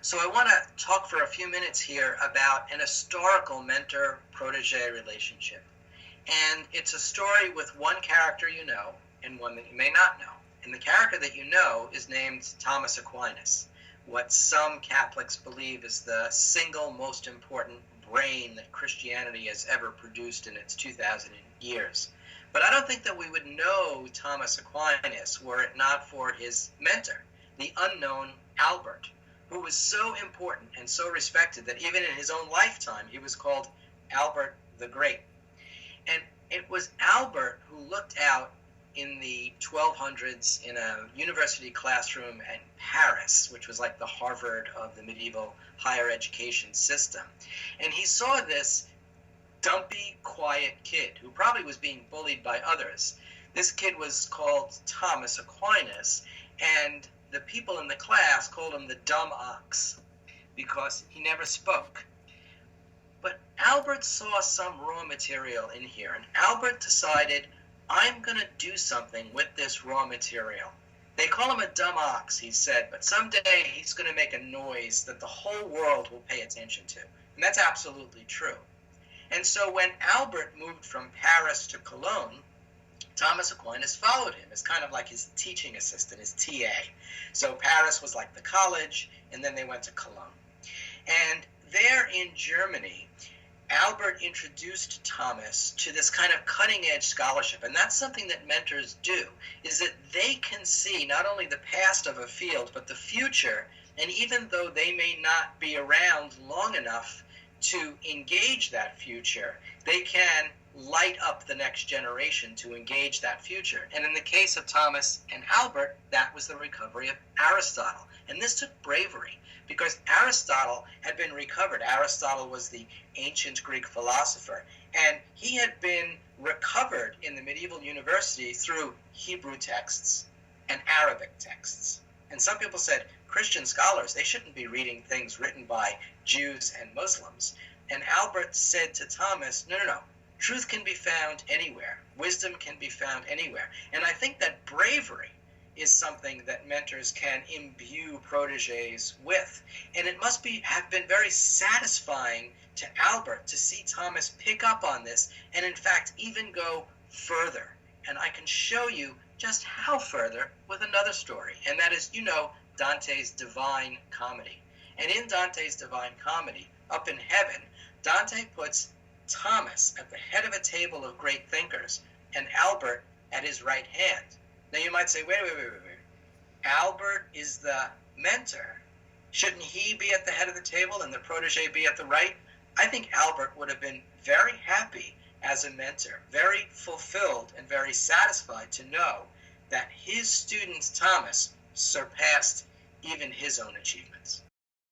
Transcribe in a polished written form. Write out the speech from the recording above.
So I want to talk for a few minutes here about an historical mentor-protege relationship. And it's a story with one character you know and one that you may not know. And the character that you know is named Thomas Aquinas, what some Catholics believe is the single most important brain that Christianity has ever produced in its 2,000 years. But I don't think that we would know Thomas Aquinas were it not for his mentor, the unknown Albert, who was so important and so respected that even in his own lifetime he was called Albert the Great. And it was Albert who looked out in the 1200s in a university classroom in Paris, which was like the Harvard of the medieval higher education system. And he saw this dumpy, quiet kid who probably was being bullied by others. This kid was called Thomas Aquinas, and the people in the class called him the dumb ox because he never spoke. But Albert saw some raw material in here, and Albert decided, I'm going to do something with this raw material. They call him a dumb ox, he said, but someday he's going to make a noise that the whole world will pay attention to. And that's absolutely true. And so when Albert moved from Paris to Cologne, Thomas Aquinas followed him as kind of like his teaching assistant, his TA. So Paris was like the college, and then they went to Cologne. And there in Germany, Albert introduced Thomas to this kind of cutting-edge scholarship. And that's something that mentors do, is that they can see not only the past of a field, but the future. And even though they may not be around long enough to engage that future, they can light up the next generation to engage that future. And in the case of Thomas and Albert, that was the recovery of Aristotle. And this took bravery because Aristotle had been recovered. Aristotle was the ancient Greek philosopher, and he had been recovered in the medieval university through Hebrew texts and Arabic texts. And some people said, Christian scholars, they shouldn't be reading things written by Jews and Muslims. And Albert said to Thomas, no. Truth can be found anywhere. Wisdom can be found anywhere. And I think that bravery is something that mentors can imbue proteges with. And it must have been very satisfying to Albert to see Thomas pick up on this and in fact even go further. And I can show you just how further with another story. And that is, Dante's Divine Comedy. And in Dante's Divine Comedy, up in heaven, Dante puts Thomas at the head of a table of great thinkers and Albert at his right hand. Now you might say, wait. Albert is the mentor. Shouldn't he be at the head of the table and the protege be at the right? I think Albert would have been very happy as a mentor, very fulfilled and very satisfied to know that his student Thomas surpassed even his own achievements.